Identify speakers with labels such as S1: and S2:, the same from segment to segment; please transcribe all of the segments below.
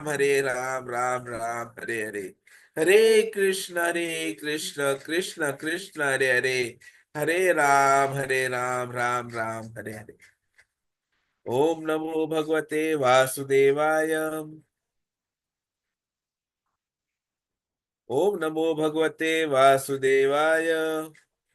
S1: हरे राम राम राम हरे हरे। हरे कृष्ण कृष्ण कृष्ण हरे हरे। हरे राम राम राम हरे हरे। ओम नमो भगवते वासुदेवाय। ओम नमो भगवते वासुदेवाय।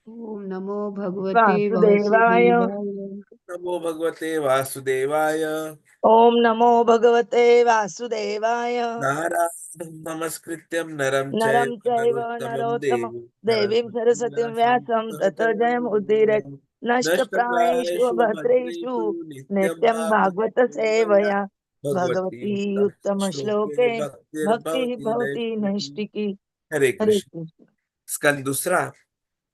S2: ओम नमो भगवते
S3: वासुदेवाय।
S2: वासुदेवाय।
S1: नमो भगवते वासुदेवाय।
S3: ओम नमो भगवते वासुदेवाय।
S1: नारायणं नमस्कृत्यं नरं चैव
S3: नरं चैव
S1: नरोत्तमं
S3: नरोत्तमं
S1: देवीं
S3: देवीं
S1: सरस्वतीं
S3: सरस्वतीं
S1: व्यासं
S3: व्यासं
S1: ततो
S3: ततो जयमुदीरये।
S1: जयमुदीरये।
S3: नष्टप्रायेषु
S1: नष्टप्रायेषु
S3: भद्रेषु
S1: भद्रेषु नित्यं
S3: नित्यं भागवत
S1: भागवतं सेवया।
S3: सेवया।
S1: भगवती
S3: भगवती
S1: उत्तम
S3: उत्तम
S1: श्लोके
S3: श्लोके भक्ति
S1: भक्तिर्भवति
S3: भवति
S1: नैष्ठिकी।
S3: नैष्टिकी।
S1: हरे
S3: हरे
S1: कृष्ण।
S3: कृष्ण।
S1: स्कंद दूसरा,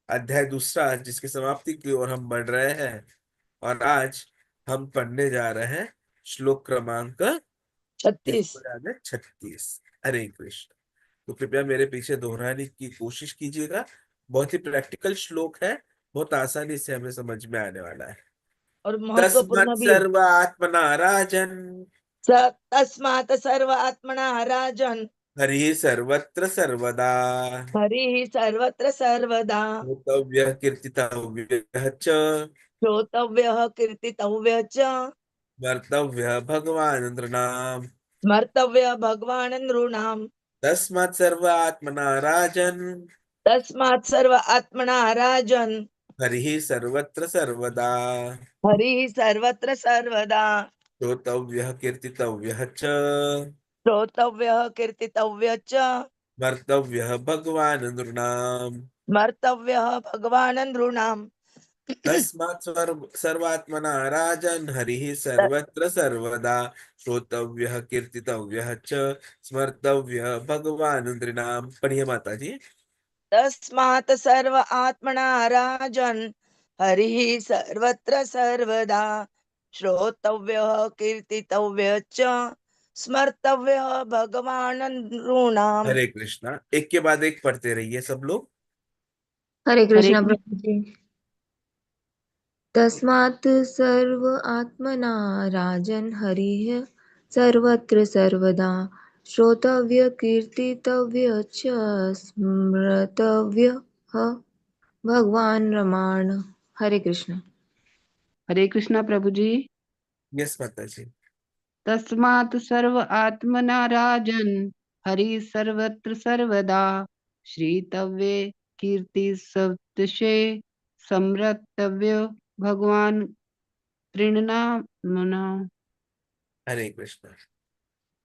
S1: अध्याय दूसरा, जिसकी समाप्ति की ओर हम बढ़ रहे हैं। और आज हम पढ़ने जा रहे हैं श्लोक क्रमांक,
S3: 36।
S1: जिसको याद है, 36। हरे कृष्ण। तो कृपया मेरे पीछे दोहराने की कोशिश कीजिएगा। बहुत ही प्रैक्टिकल श्लोक है, बहुत आसानी से हमें समझ में आने वाला है।
S3: और
S1: तस्मत्
S3: महत्वपूर्ण भी।
S1: सर्व आत्मना राजन,
S3: तस्मात् सर्व आत्मना राजन्
S1: हरि सर्वत्र सर्वदा,
S3: हरिः सर्वत्र सर्वदा
S1: श्रोतव्यः कीर्तितव्यः च,
S3: श्रोतव्यः कीर्तितव्यः च
S1: स्मर्तव्यः भगवान् नृणाम्।
S3: स्मर्तव्यः भगवान् नॄणाम्।
S1: तस्मात् सर्व आत्मना राजन्,
S3: तस्मात् सर्व आत्मना राजन्
S1: हरिः सर्वत्र सर्वदा,
S3: हरिः सर्वत्र सर्वदा
S1: श्रोतव्यः कीर्तितव्यः च,
S3: श्रोतव्यः कीर्तितव्यः च
S1: स्मर्तव्यः भगवान् नृणाम्।
S3: स्मर्तव्यः भगवान् नॄणाम्।
S1: तस्मात् सर्वात्मना राजन्, हरिः सर्वत्र सर्वदा, श्रोतव्यः कीर्तितव्यः च, स्मर्तव्यः भगवान् नृणाम्। पढ़िए माता जी।
S3: तस्मात् सर्व आत्मना राजन् हरिः सर्वत्र सर्वदा श्रोतव्यः कीर्तितव्यः च स्मर्तव्यः भगवान् नॄणाम्।
S1: हरे कृष्णा। एक के बाद एक पढ़ते रहिए सब लोग।
S2: हरे
S3: हरे
S2: कृष्णा
S3: कृष्ण।
S2: प्रभु जी। तस्मात् सर्व आत्मना राजन् हरिः सर्वत्र सर्वदा श्रोतव्य कीर्तितव्य च स्मर्तव्य भगवान रमाण। हरे कृष्ण।
S4: हरे कृष्णा प्रभु जी।
S1: यस माता जी।
S4: तस्मात् सर्व आत्मना राजन् हरि सर्वत्र सर्वदा श्रीतव्ये कीर्ति सप्तशे समृतव्य भगवान तृणना।
S1: हरे कृष्णा।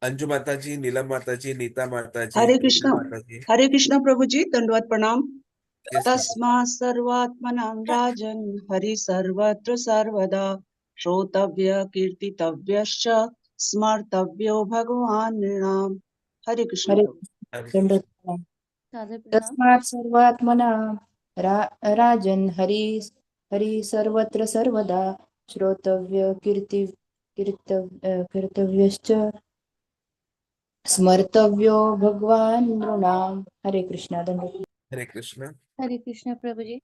S1: अंजू माता जी, नीलम माता जी, नीता माता जी,
S5: हरे
S1: प्रिया
S5: कृष्ण।
S1: माता जी।
S5: हरे कृष्ण प्रभु जी, दंडवत प्रणाम।
S1: यस माता
S5: तस्मात् सर्वात्मनां राजन् हरि सर्वत्र सर्वदा श्रोतव्य कीर्तितव्यश्च स्मर्तव्यो भगवान् नृणाम्। हरे कृष्ण
S6: हरे
S5: प्रभु।
S1: जी।
S6: दंडवत प्रणाम। तस्मात् सर्वात्मना राजन् हरि सर्वत्र सर्वदा श्रोतव्य कीर्तव्यश्च स्मर्तव्यो भगवान् नृणाम्। हरे कृष्णा दंडवत।
S1: हरे कृष्णा।
S7: हरे कृष्ण प्रभु जी।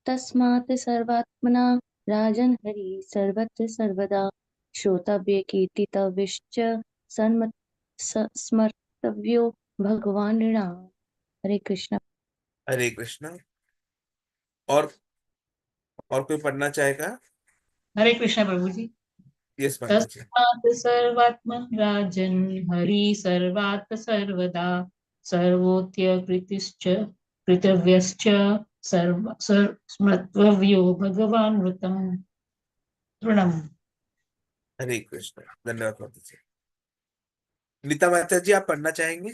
S7: तस्मात् सर्वात्मना राजन् हरि सर्वत्र सर्वदा श्रोतव्य कीर्तितव्यश्च स्मर्तव्यो भगवान् नृणाम्। हरे कृष्ण।
S1: हरे कृष्णा। और कोई पढ़ना चाहेगा?
S8: हरे कृष्ण प्रभु जी।
S1: यस माता जी।
S8: तस्मात् सर्वात्म राजन् हरि सर्वात् सर्वदा सर्वोत्य कृतिश्च कृतव्यश्च स्मर्तव्यो भगवान् वृतं तृणम्।
S1: हरे कृष्णा। धन्यवाद माता जी। नीता माता जी, आप पढ़ना चाहेंगे?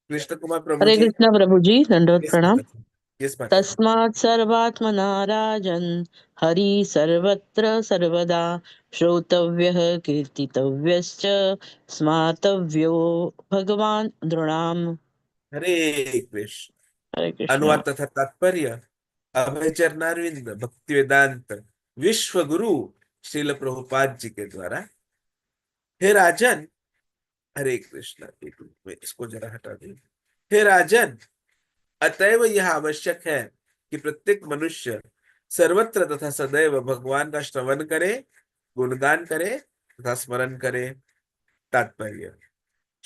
S1: कृष्ण कुमार प्रभु
S3: हरे
S1: जी।
S3: कृष्ण प्रभु जी, दंडवत
S1: यस
S3: प्रणाम।
S1: माता जी। यस माता जी।
S3: तस्मात् सर्वात्मना राजन् हरि सर्वत्र सर्वदा श्रोतव्यः कीर्तितव्यश्च स्मार्तव्यो भगवान् नृणाम्।
S1: हरे कृष्ण।
S3: हरे कृष्ण।
S1: अनुवाद तथा तात्पर्य। अभय चरणारविंद भक्ति वेदांत विश्व गुरु श्रील प्रभुपाद जी के द्वारा। हे राजन, हरे कृष्ण। एक मिनट में इसको जरा हटा दें। हे राजन, अतएव यह आवश्यक है कि प्रत्येक मनुष्य सर्वत्र तथा सदैव भगवान का श्रवण करे, गुणगान करे तथा स्मरण करे। तात्पर्य।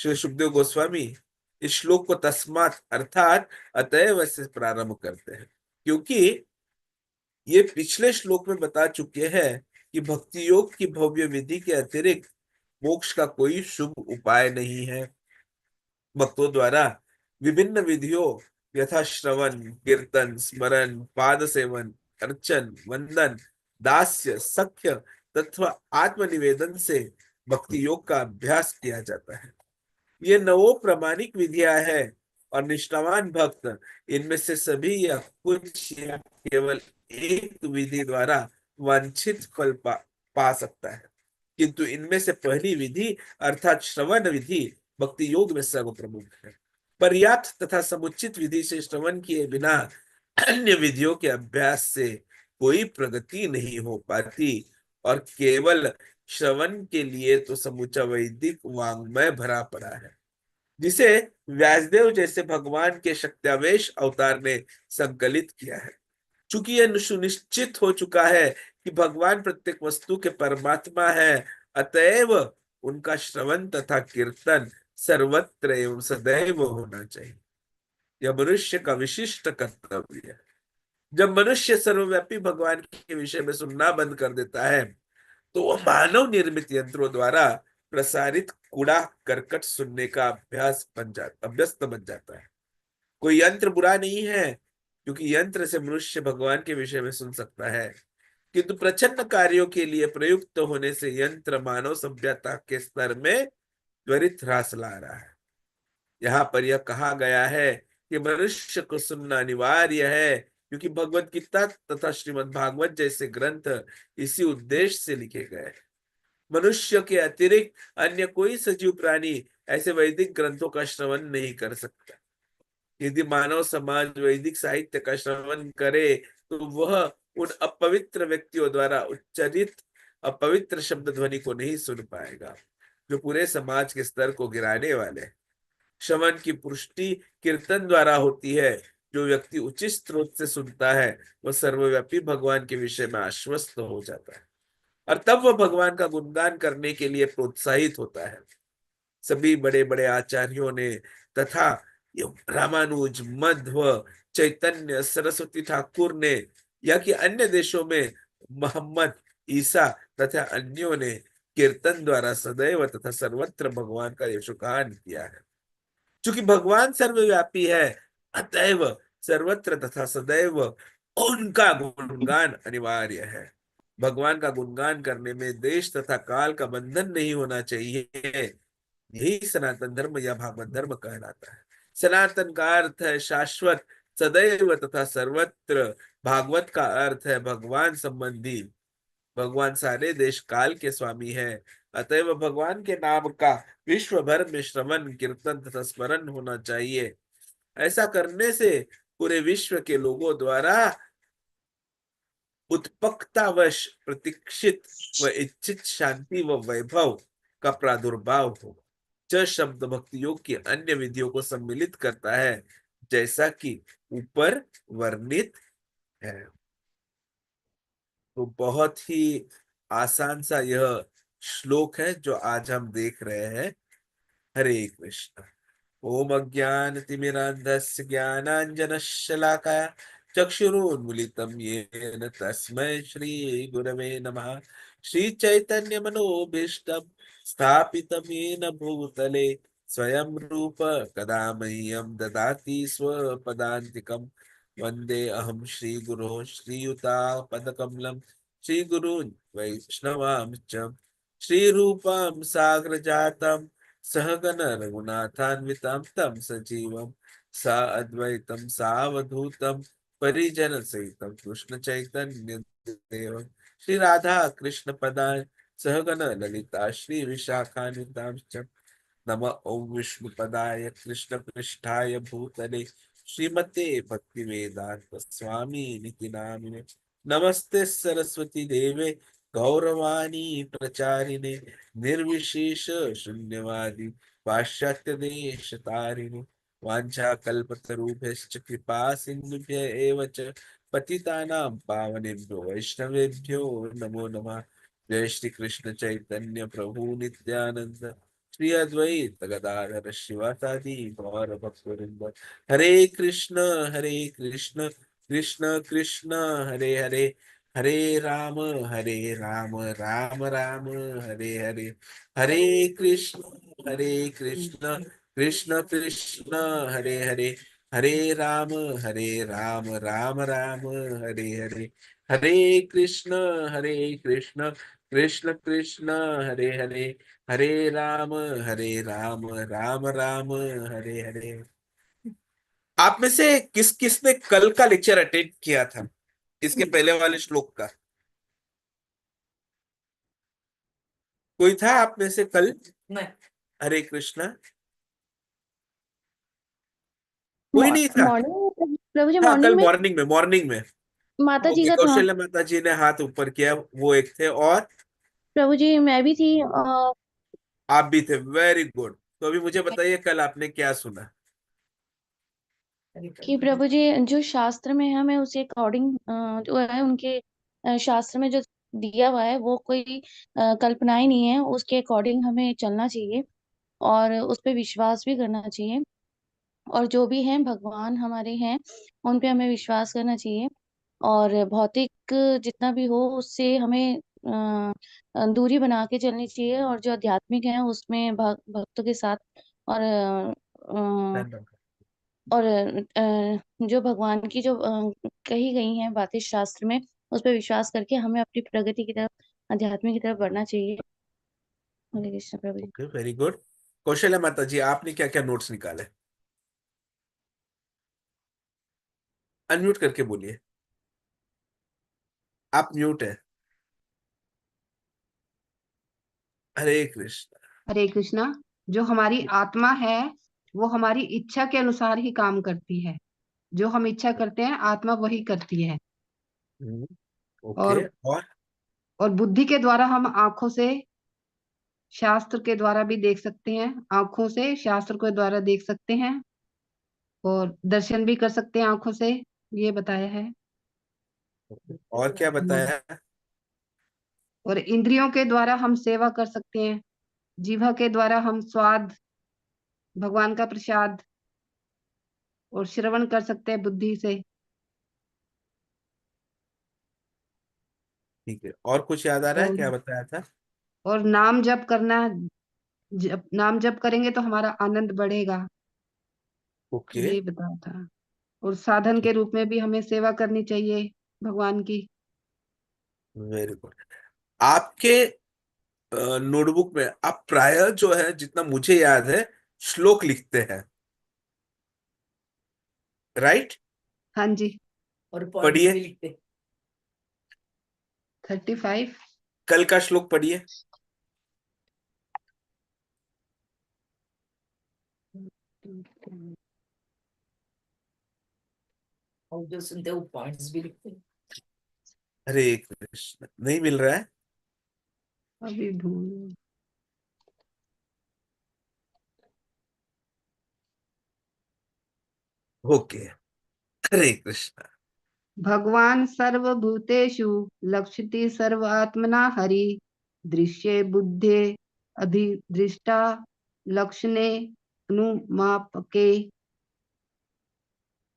S1: श्री सुखदेव गोस्वामी इस श्लोक को तस्मात अर्थात अतएव से प्रारंभ करते हैं, क्योंकि ये पिछले श्लोक में बता चुके हैं कि भक्ति योग की भव्य विधि के अतिरिक्त मोक्ष का कोई शुभ उपाय नहीं है। भक्तों द्वारा विभिन्न विधियों यथा श्रवण, कीर्तन, स्मरण, पाद सेवन, अर्चन, वंदन, दास्य, सख्य तथा आत्मनिवेदन से भक्ति योग का अभ्यास किया जाता है। ये नवो प्रामाणिक विधियां हैं और निष्ठावान भक्त इनमें से सभी या कुछ या केवल एक विधि द्वारा वांछित फल पा सकता है, किंतु इनमें से पहली विधि अर्थात श्रवण विधि भक्ति योग में सर्व प्रमुख है। पर्याप्त तथा समुचित विधि से श्रवण किए बिना अन्य विधियों के अभ्यास से कोई प्रगति नहीं हो पाती और केवल श्रवण के लिए तो समूचा वैदिक वांग्मय भरा पड़ा है, जिसे व्यासदेव जैसे भगवान के शक्त्यावेश अवतार ने संकलित किया है। चूंकि यह सुनिश्चित हो चुका है कि भगवान प्रत्येक वस्तु के परमात्मा है, अतएव उनका श्रवण तथा कीर्तन सर्वत्र एवं सदैव होना चाहिए। यह मनुष्य का विशिष्ट कर्तव्य है। जब मनुष्य सर्वव्यापी भगवान के विषय में सुनना बंद कर देता है तो वह मानव निर्मित यंत्रों द्वारा प्रसारित कूड़ा करकट सुनने का अभ्यस्त बन जाता है। कोई यंत्र बुरा नहीं है, क्योंकि यंत्र से मनुष्य भगवान के विषय में सुन सकता है, किंतु प्रच्छन्न कार्यों के लिए प्रयुक्त होने से यंत्र मानव सभ्यता के स्तर में त्वरित ह्रास ला रहा है। यहाँ पर यह कहा गया है कि मनुष्य को सुनना अनिवार्य है, क्योंकि भगवत गीता तथा श्रीमद् भागवत जैसे ग्रंथ इसी उद्देश्य से लिखे गए हैं। मनुष्य के अतिरिक्त अन्य कोई सजीव प्राणी ऐसे वैदिक ग्रंथों का श्रवण नहीं कर सकता। यदि मानव समाज वैदिक साहित्य का श्रवण करे तो वह उन अपवित्र व्यक्तियों द्वारा उच्चारित अपवित्र शब्द ध्वनि को नहीं सुन पाएगा, जो पूरे समाज के स्तर को गिराने वाले हैं। श्रवण की पुष्टि कीर्तन द्वारा होती है। जो व्यक्ति उचित स्रोत से सुनता है वह सर्वव्यापी भगवान के विषय में आश्वस्त हो जाता है और तब वह भगवान का गुणगान करने के लिए प्रोत्साहित होता है। सभी बड़े बड़े आचार्यों ने तथा रामानुज, मध्व, चैतन्य, सरस्वती ठाकुर ने या कि अन्य देशों में मोहम्मद, ईसा तथा अन्यों ने कीर्तन द्वारा सदैव तथा सर्वत्र भगवान का यशोगान किया है। चूंकि भगवान सर्वव्यापी है, अतएव सर्वत्र तथा सदैव उनका गुणगान अनिवार्य है। भगवान का गुणगान करने में देश तथा काल का बंधन नहीं होना चाहिए। यही सनातन धर्म या भागवत धर्म कहलाता है। सनातन का अर्थ है शाश्वत, सदैव तथा सर्वत्र। भागवत का अर्थ है भगवान संबंधी। भगवान सारे देश काल के स्वामी है, अतएव भगवान के नाम का विश्व भर में श्रवण, कीर्तन तथा स्मरण होना चाहिए। ऐसा करने से पूरे विश्व के लोगों द्वारा उत्पक्तावश प्रतीक्षित व इच्छित शांति व वैभव का प्रादुर्भाव हो। च शब्द भक्ति योग की अन्य विधियों को सम्मिलित करता है, जैसा कि ऊपर वर्णित है। तो बहुत ही आसान सा यह श्लोक है जो आज हम देख रहे हैं। हरे कृष्ण। ओम अज्ञानतिमिरान्धस्य ज्ञानाञ्जनशलाकया चक्षुरुन्मीलितं येन तस्मै श्रीगुरवे नमः। श्रीचैतन्यमनोभीष्टं स्थापितं येन भूतले स्वयं रूप कदा मह्यं ददाति स्वपदान्तिकम्। वन्दे अहं श्रीगुरोः श्रीयुतापदकमलं श्रीगुरून् वैष्णवांश्च श्रीरूपं साग्रजातं सहगण रघुनाथान्वितं तं सजीवं सा अद्वैतं सावधूतं परिजन सहितं कृष्ण चैतन्य देवं श्री राधा कृष्ण पदाय सहगण ललिता श्री विशाखान्वितांश्च। नम ओं विष्णुपदाय कृष्ण पृष्ठाय भूतले श्रीमते भक्तिवेदांत स्वामी निति नामिने। नमस्ते सरस्वती देवे गौरवाणी प्रचारिणे निर्विशेष शून्यवादी पाश्चात्य देश तारिणे। वांछा कल्पतरुभ्यश्च कृपा सिन्धुभ्य एव च पतितानां पावनेभ्यो वैष्णवेभ्यो नमो नमः। जय श्री कृष्ण चैतन्य प्रभु नित्यानंद श्री अद्वैत गदाधर शिवासादि गौर भक्तवृंद। हरे कृष्ण कृष्ण कृष्ण हरे हरे, हरे राम राम राम हरे हरे, हरे कृष्ण कृष्ण कृष्ण हरे हरे, हरे राम राम राम हरे हरे, हरे कृष्ण कृष्ण कृष्ण हरे हरे, हरे राम राम राम हरे हरे। आप में से किस किस ने कल का लेक्चर अटेंड किया था, इसके पहले वाले श्लोक का? कोई था आप में से कल? नहीं। हरे कृष्णा, कोई नहीं था?
S7: मॉर्निंग प्रभु जी,
S1: हाँ, कल
S7: मॉर्निंग में
S1: मॉर्निंग में।
S7: माता जी
S1: ओके,
S7: का था।
S1: कौशल्या माता जी ने हाथ ऊपर किया, वो एक थे, और
S7: प्रभु जी मैं भी थी।
S1: आप भी थे। Very good. तो अभी मुझे बताइए कल आपने क्या सुना?
S7: कि प्रभु जी जो शास्त्र में है, हमें उसी अकॉर्डिंग जो है उनके शास्त्र में जो दिया हुआ है वो कोई कल्पनाएं नहीं है, उसके अकॉर्डिंग हमें चलना चाहिए और उस पे विश्वास भी करना चाहिए। और जो भी हैं भगवान हमारे हैं, उन पे हमें विश्वास करना चाहिए। और भौतिक जितना भी हो उससे हमें दूरी बना के चलनी चाहिए, और जो आध्यात्मिक है उसमें भक्तों के साथ और और जो भगवान की जो कही गई हैं बातें शास्त्र में, उस पर विश्वास करके हमें अपनी प्रगति की तरफ, अध्यात्म की तरफ बढ़ना चाहिए। हरे कृष्ण प्रभु जी।
S1: Okay, very good. कौशल्या माता जी, आपने क्या क्या नोट्स निकाले? अनम्यूट करके बोलिए, आप म्यूट है। हरे कृष्ण।
S4: हरे कृष्णा। जो हमारी आत्मा है वो हमारी इच्छा के अनुसार ही काम करती है। जो हम इच्छा करते हैं आत्मा वही करती है।
S1: ओके,
S4: और
S1: और
S4: और बुद्धि के द्वारा हम आंखों से शास्त्र के द्वारा भी देख सकते हैं, आंखों से शास्त्र के द्वारा देख सकते हैं, और दर्शन भी कर सकते हैं आंखों से, ये बताया है।
S1: और क्या बताया?
S4: और इंद्रियों के द्वारा हम सेवा कर सकते हैं, जीवा के द्वारा हम स्वाद, भगवान का प्रसाद और श्रवण कर सकते हैं बुद्धि से।
S1: ठीक है, और कुछ याद आ रहा है
S4: और
S1: क्या बताया था?
S4: और नाम जप करना, जब नाम जप करेंगे तो हमारा आनंद बढ़ेगा,
S1: ओके,
S4: ये बताया था। और साधन के रूप में भी हमें सेवा करनी चाहिए भगवान की।
S1: Very good. आपके नोटबुक में आप प्राय जो है, जितना मुझे याद है, श्लोक लिखते हैं, राइट?
S4: हाँ जी।
S8: और पॉइंट्स
S1: पढ़िए,
S8: भी लिखते।
S4: 35।
S1: कल का श्लोक पढ़िए।
S8: और जो सुनते हैं वो पॉइंट्स भी लिखते हैं।
S1: हरे कृष्ण, नहीं मिल रहा है?
S4: अभी भूल।
S1: ओके, हरे कृष्ण।
S4: भगवान सर्वभूतेषु लक्षिति सर्वात्मना हरि, दृश्ये बुद्धे अधिदृष्टा लक्षणे अनुमापके।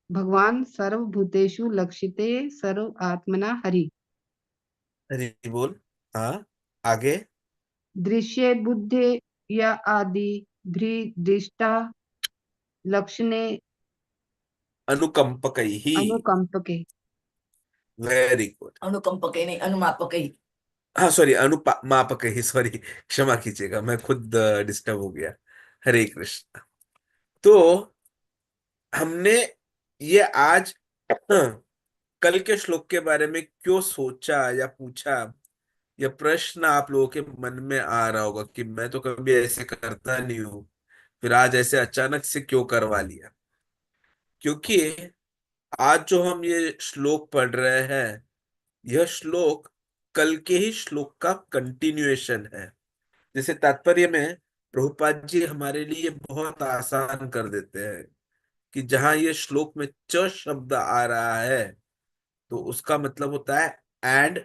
S4: भगवान सर्वभूतेषु लक्षिते सर्वात्मना हरि,
S1: हरि बोल। हाँ, आगे।
S4: दृश्ये बुद्धे या आदि दृष्टा लक्षणे
S1: अनुकंपकई ही।
S4: अनुकंपके।
S1: Very good.
S8: अनुकंपक ही नहीं, अनुमापक ही।
S1: हाँ सॉरी, अनुमापक ही, सॉरी, क्षमा कीजिएगा, मैं खुद डिस्टर्ब हो गया। हरे कृष्ण। तो हमने ये आज कल के श्लोक के बारे में क्यों सोचा या पूछा, या प्रश्न आप लोगों के मन में आ रहा होगा कि मैं तो कभी ऐसे करता नहीं हूं, फिर आज ऐसे अचानक से क्यों करवा लिया? क्योंकि आज जो हम ये श्लोक पढ़ रहे हैं, यह श्लोक कल के ही श्लोक का कंटिन्यूएशन है। जैसे तात्पर्य में प्रभुपाद जी हमारे लिए बहुत आसान कर देते हैं कि जहां ये श्लोक में च शब्द आ रहा है, तो उसका मतलब होता है एंड,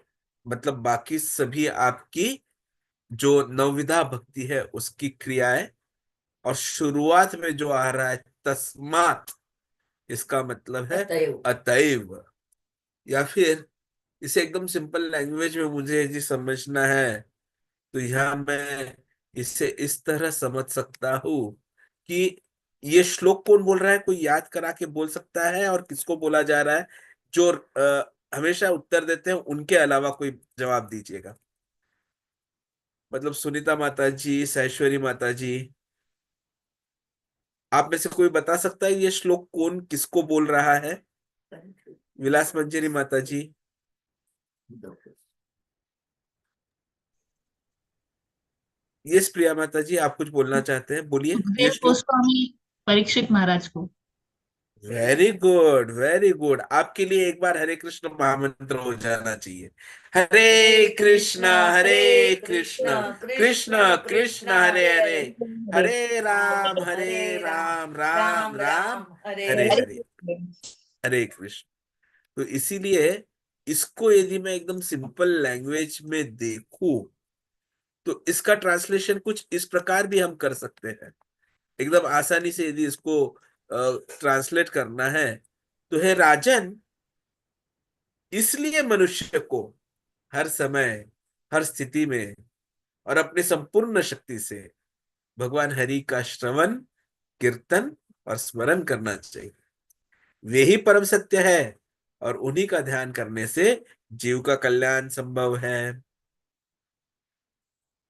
S1: मतलब बाकी सभी आपकी जो नवविधा भक्ति है उसकी क्रियाएं, और शुरुआत में जो आ रहा है तस्मात, इसका मतलब है
S8: अतएव।
S1: अतएव। या फिर इसे एकदम सिंपल लैंग्वेज में मुझे यदि समझना है तो यह मैं इसे इस तरह समझ सकता हूं कि ये श्लोक कौन बोल रहा है, कोई याद करा के बोल सकता है, और किसको बोला जा रहा है? जो हमेशा उत्तर देते हैं उनके अलावा कोई जवाब दीजिएगा। मतलब सुनीता माता जी, सैश्वरी माता जी, आप में से कोई बता सकता है ये श्लोक कौन किसको बोल रहा है? विलास मंजरी माता जी। यस प्रिया माता जी, आप कुछ बोलना चाहते हैं, बोलिए ये
S9: सुखदेव
S1: श्लोक।
S9: गोस्वामी परीक्षित महाराज को।
S1: Very good, very good. आपके लिए एक बार हरे कृष्ण महामंत्र हो जाना चाहिए। हरे कृष्णा, हरे कृष्णा, कृष्ण कृष्ण हरे हरे,
S9: हरे
S1: हरे राम, राम
S8: राम
S1: राम
S8: राम हरे
S1: हरे
S8: हरे।
S1: हरे, हरे कृष्ण। तो इसीलिए इसको यदि मैं एकदम सिंपल लैंग्वेज में देखूं तो इसका ट्रांसलेशन कुछ इस प्रकार भी हम कर सकते हैं। एकदम आसानी से यदि इसको ट्रांसलेट करना है तो है राजन, इसलिए मनुष्य को हर समय, हर स्थिति में और अपनी संपूर्ण शक्ति से भगवान हरि का श्रवण, कीर्तन और स्मरण करना चाहिए। वे ही परम सत्य है और उन्हीं का ध्यान करने से जीव का कल्याण संभव है।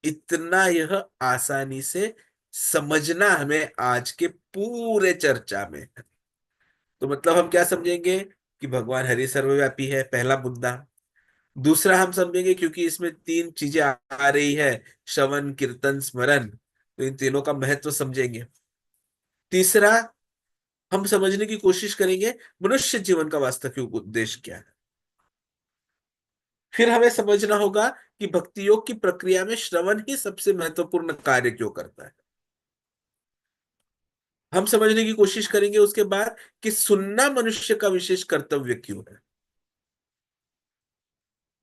S1: इतना यह आसानी से समझना हमें आज के पूरे चर्चा में है। तो मतलब हम क्या समझेंगे कि भगवान हरि सर्वव्यापी है, पहला मुद्दा। दूसरा हम समझेंगे क्योंकि इसमें तीन चीजें आ रही है, श्रवण, कीर्तन, स्मरण, तो इन तीनों का महत्व समझेंगे। तीसरा, हम समझने की कोशिश करेंगे मनुष्य जीवन का वास्तविक उद्देश्य क्या है। फिर हमें समझना होगा कि भक्ति योग की प्रक्रिया में श्रवण ही सबसे महत्वपूर्ण कार्य क्यों करता है। हम समझने की कोशिश करेंगे उसके बाद कि सुनना मनुष्य का विशेष कर्तव्य क्यों है।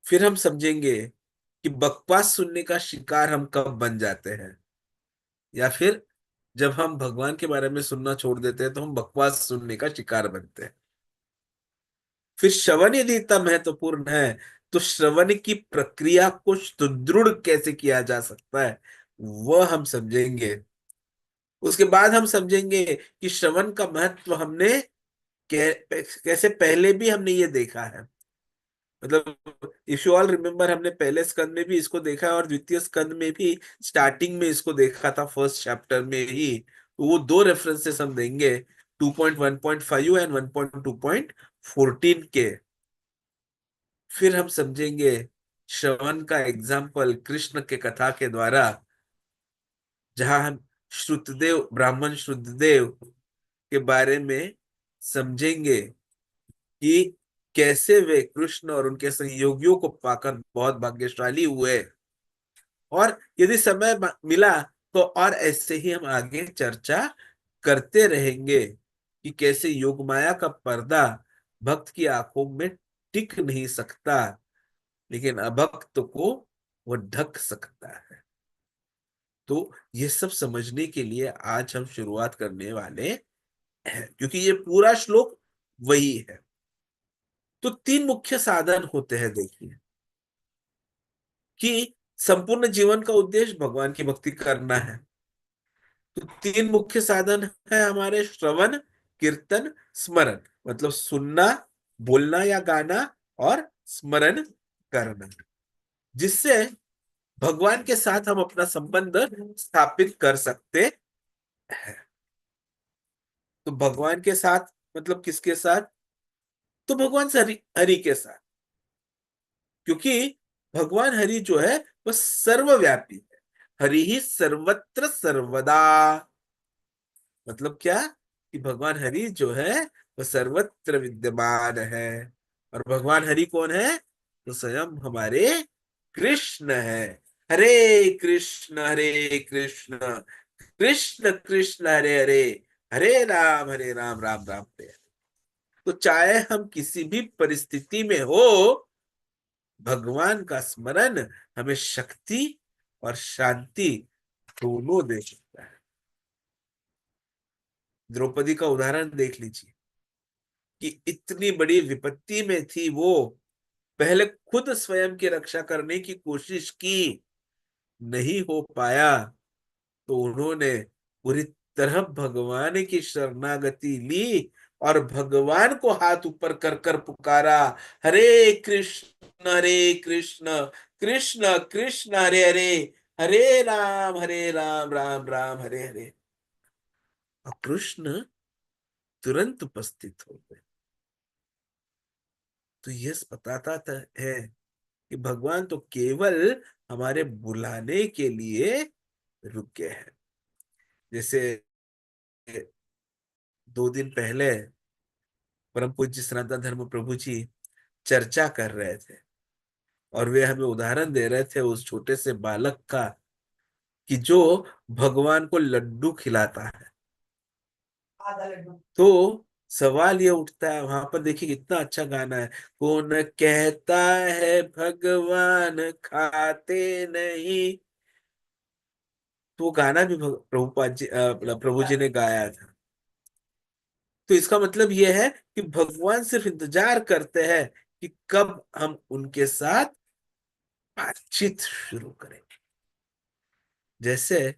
S1: फिर हम समझेंगे कि बकवास सुनने का शिकार हम कब बन जाते हैं, या फिर जब हम भगवान के बारे में सुनना छोड़ देते हैं तो हम बकवास सुनने का शिकार बनते हैं। फिर श्रवण यदि इतना महत्वपूर्ण है तो श्रवण की प्रक्रिया को सुदृढ़ कैसे किया जा सकता है वह हम समझेंगे। उसके बाद हम समझेंगे कि श्रवण का महत्व हमने कैसे पहले भी हमने ये देखा है। मतलब इफ यू ऑल रिमेम्बर, हमने पहले स्कंद में भी इसको देखा है और द्वितीय स्कंद में भी स्टार्टिंग में इसको देखा था, फर्स्ट चैप्टर में ही। तो वो दो रेफरेंसेस हम देंगे, 2.1.5 एंड 1.2.14 के। फिर हम समझेंगे श्रवण का एग्जाम्पल कृष्ण के कथा के द्वारा, जहां हम श्रुतदेव, ब्राह्मण श्रुतदेव के बारे में समझेंगे कि कैसे वे कृष्ण और उनके सहयोगियों को पाकर बहुत भाग्यशाली हुए। और यदि समय मिला तो और ऐसे ही हम आगे चर्चा करते रहेंगे कि कैसे योग माया का पर्दा भक्त की आंखों में टिक नहीं सकता, लेकिन अभक्त को वो ढक सकता है। तो ये सब समझने के लिए आज हम शुरुआत करने वाले हैं, क्योंकि ये पूरा श्लोक वही है। तो तीन मुख्य साधन होते हैं, देखिए, कि संपूर्ण जीवन का उद्देश्य भगवान की भक्ति करना है। तो तीन मुख्य साधन है हमारे, श्रवण, कीर्तन, स्मरण। मतलब सुनना, बोलना या गाना, और स्मरण करना, जिससे भगवान के साथ हम अपना संबंध स्थापित कर सकते हैं। तो भगवान के साथ मतलब किसके साथ? तो भगवान हरि, हरि के साथ, क्योंकि भगवान हरि जो है वह सर्वव्यापी है। हरि ही सर्वत्र सर्वदा। मतलब क्या? कि भगवान हरि जो है वह सर्वत्र विद्यमान है। और भगवान हरि कौन है? तो स्वयं हमारे कृष्ण है। हरे कृष्ण, कृष्ण कृष्ण हरे हरे, हरे राम, राम राम हरे हरे। तो चाहे हम किसी भी परिस्थिति में हो, भगवान का स्मरण हमें शक्ति और शांति दोनों दे सकता है। द्रौपदी का उदाहरण देख लीजिए कि इतनी बड़ी विपत्ति में थी वो, पहले खुद स्वयं की रक्षा करने की कोशिश की, नहीं हो पाया तो उन्होंने पूरी तरह भगवान की शरणागति ली और भगवान को हाथ ऊपर कर कर पुकारा, हरे कृष्ण कृष्ण कृष्ण हरे हरे, हरे राम राम राम हरे हरे। और कृष्ण तुरंत उपस्थित हो गए। तो यह बताता है कि भगवान तो केवल हमारे बुलाने के लिए रुके हैं। जैसे 2 दिन पहले परम पूज्य सनातन धर्म प्रभु जी चर्चा कर रहे थे और वे हमें उदाहरण दे रहे थे उस छोटे से बालक का कि जो भगवान को लड्डू खिलाता है।
S8: आधा लड्डू।
S1: तो सवाल ये उठता है, वहां पर देखिए कितना अच्छा गाना है, कौन कहता है भगवान खाते नहीं। तो वो गाना भी प्रभु जी ने गाया था। तो इसका मतलब यह है कि भगवान सिर्फ इंतजार करते हैं कि कब हम उनके साथ बातचीत शुरू करें। जैसे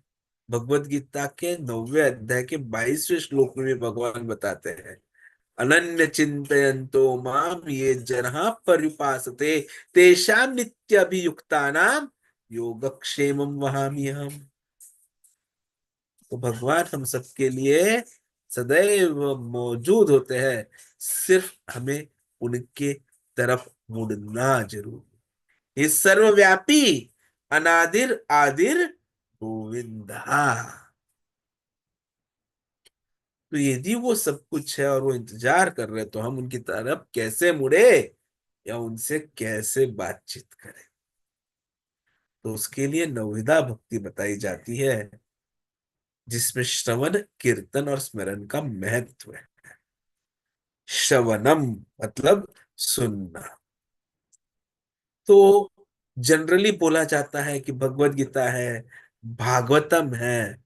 S1: भगवत गीता के 9वें अध्याय के 22वें श्लोक में भी भगवान बताते हैं, अनन्य चिंतयन्तो माम ये जनाः पर्युपासते तेषां नित्यभियुक्तानां योगक्षेमं वहाम्यहम्। तो भगवान हम सबके लिए सदैव मौजूद होते हैं, सिर्फ हमें उनके तरफ मुड़ना जरूरी। ये सर्वव्यापी अनादिर आदिर गोविंदा। तो यदि वो सब कुछ है और वो इंतजार कर रहे, तो हम उनकी तरफ कैसे मुड़े या उनसे कैसे बातचीत करें? तो उसके लिए नवविधा भक्ति बताई जाती है, जिसमें श्रवण कीर्तन और स्मरण का महत्व है। श्रवणम मतलब सुनना। तो जनरली बोला जाता है कि भगवत गीता है, भागवतम है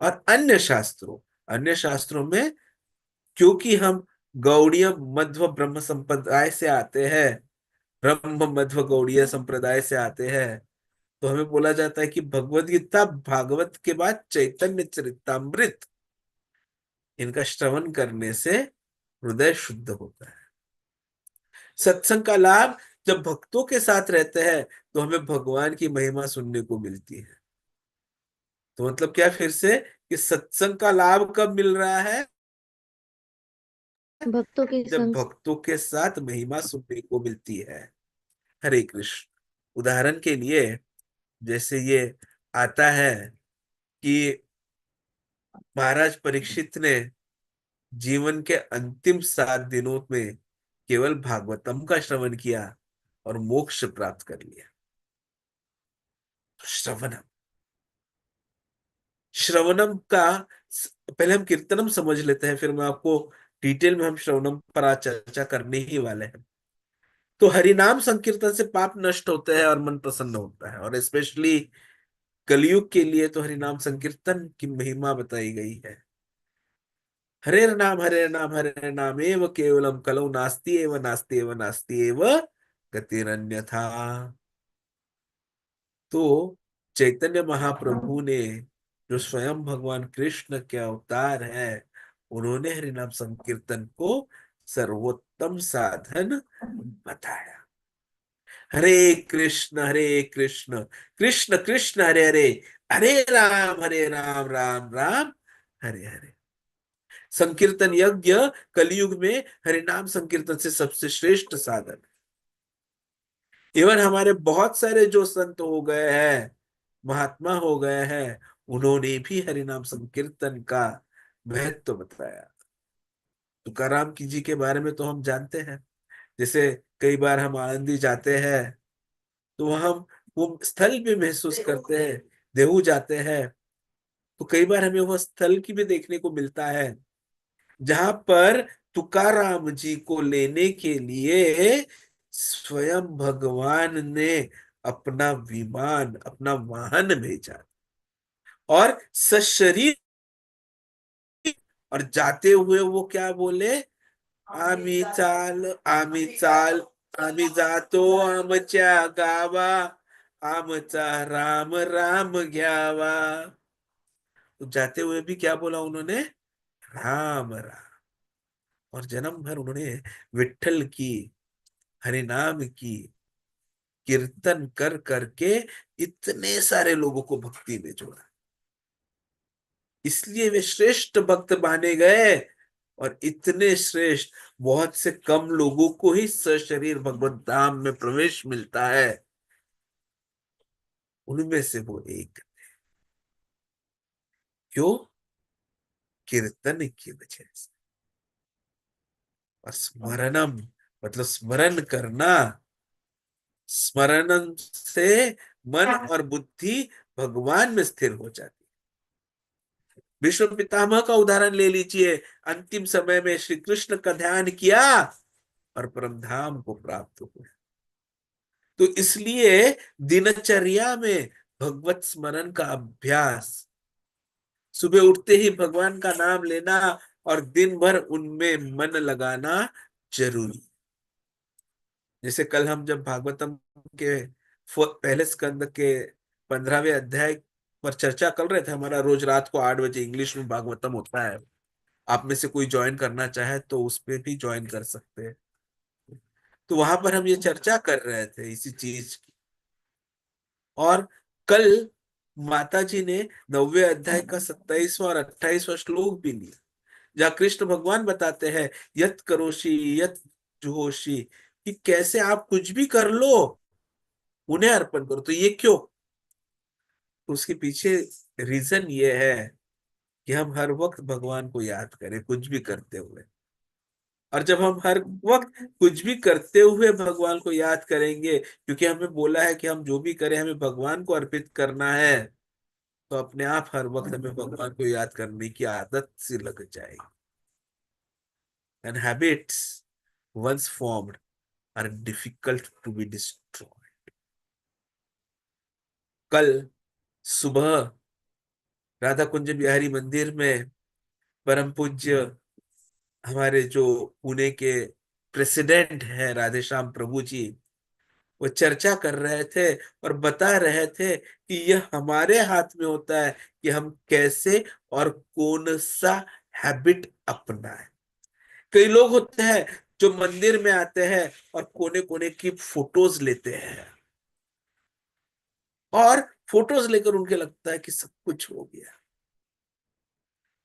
S1: और अन्य शास्त्रों में, क्योंकि हम गौड़ीय मध्व ब्रह्म संप्रदाय से आते हैं, ब्रह्म मध्व गौड़ीय संप्रदाय से आते हैं, तो हमें बोला जाता है कि भगवत गीता भागवत के बाद चैतन्य चरितामृत, इनका श्रवण करने से हृदय शुद्ध होता है। सत्संग का लाभ जब भक्तों के साथ रहते हैं तो हमें भगवान की महिमा सुनने को मिलती है। तो मतलब क्या, फिर से कि सत्संग का लाभ कब मिल रहा है?
S2: भक्तों के
S1: जब
S2: संग।
S1: भक्तों के साथ महिमा सुनने को मिलती है। हरे कृष्ण। उदाहरण के लिए जैसे ये आता है कि महाराज परीक्षित ने जीवन के अंतिम 7 दिनों में केवल भागवतम का श्रवण किया और मोक्ष प्राप्त कर लिया। श्रवणम, श्रवणम का पहले हम कीर्तनम समझ लेते हैं, फिर मैं आपको डिटेल में, हम श्रवणम पर आज चर्चा करने ही वाले हैं। तो हरिनाम संकीर्तन से पाप नष्ट होते हैं और मन प्रसन्न होता है, और स्पेशली कलयुग के लिए तो हरिनाम संकीर्तन की महिमा बताई गई है। हरे नाम एव केवलम कलौ नास्ति एव नास्ति एव नास्ति एव गतिरन्यथा। तो चैतन्य महाप्रभु ने, जो स्वयं भगवान कृष्ण के अवतार है, उन्होंने हरिनाम संकीर्तन को सर्वोत्तम साधन बताया। हरे कृष्ण कृष्ण कृष्ण हरे हरे, हरे राम राम राम हरे हरे। संकीर्तन यज्ञ कलयुग में हरिनाम संकीर्तन से सबसे श्रेष्ठ साधन। इवन हमारे बहुत सारे जो संत हो गए हैं, महात्मा हो गए हैं, उन्होंने भी हरिनाम संकीर्तन का महत्व बताया। तुकाराम की जी के बारे में तो हम जानते हैं। जैसे कई बार हम आनंदी जाते हैं तो हम वो स्थल भी महसूस करते हैं, देहू जाते हैं तो कई बार हमें वह स्थल की भी देखने को मिलता है जहां पर तुकाराम जी को लेने के लिए स्वयं भगवान ने अपना विमान, अपना वाहन भेजा और सशरीर, और जाते हुए वो क्या बोले, आम्ही चाल, आम्ही चाल, आम्ही जातो आमच्या गावा, आमचा राम राम घ्यावा। तो जाते हुए भी क्या बोला उन्होंने, राम राम। और जन्म भर उन्होंने विठल की, हरि नाम की कीर्तन कर करके इतने सारे लोगों को भक्ति में जोड़ा, इसलिए वे श्रेष्ठ भक्त माने गए। और इतने श्रेष्ठ, बहुत से कम लोगों को ही सशरीर भगवत धाम में प्रवेश मिलता है, उनमें से वो एक। क्यों? कीर्तन की वजह से। और स्मरणम मतलब स्मरण करना, स्मरण से मन और बुद्धि भगवान में स्थिर हो जाती। विश्व पितामह का उदाहरण ले लीजिए, अंतिम समय में श्री कृष्ण का ध्यान किया और परम धाम को प्राप्त हुए। तो इसलिए दिनचर्या में भगवत स्मरण का अभ्यास, सुबह उठते ही भगवान का नाम लेना और दिन भर उनमें मन लगाना जरूरी। जैसे कल हम जब भागवतम के पहले स्कंद के 15वें अध्याय पर चर्चा कर रहे थे, हमारा रोज रात को 8 बजे इंग्लिश में भागवतम होता है, आप में से कोई ज्वाइन करना चाहे तो उस पे भी ज्वाइन कर सकते हैं। तो वहां पर हम ये चर्चा कर रहे थे इसी चीज की। और कल माता जी ने 9वें अध्याय का 27वां और 28वां श्लोक भी लिया, जहाँ कृष्ण भगवान बताते हैं यत करोषि यत जुहोषि, कि कैसे आप कुछ भी कर लो उन्हें अर्पण करो। तो ये क्यों? तो उसके पीछे रीजन ये है कि हम हर वक्त भगवान को याद करें कुछ भी करते हुए। और जब हम हर वक्त कुछ भी करते हुए भगवान को याद करेंगे, क्योंकि हमें बोला है कि हम जो भी करें हमें भगवान को अर्पित करना है, तो अपने आप हर वक्त हमें भगवान को याद करने की आदत सी लग जाएगी। And habits once formed are difficult to be destroyed. कल सुबह राधा कुंज बिहारी मंदिर में परम पूज्य हमारे जो पुणे के प्रेसिडेंट हैं राधे श्याम प्रभु जी, वो चर्चा कर रहे थे और बता रहे थे कि यह हमारे हाथ में होता है कि हम कैसे और कौन सा हैबिट अपनाएं। कई लोग होते हैं जो मंदिर में आते हैं और कोने कोने की फोटोज लेते हैं, और फोटोज लेकर उनके लगता है कि सब कुछ हो गया।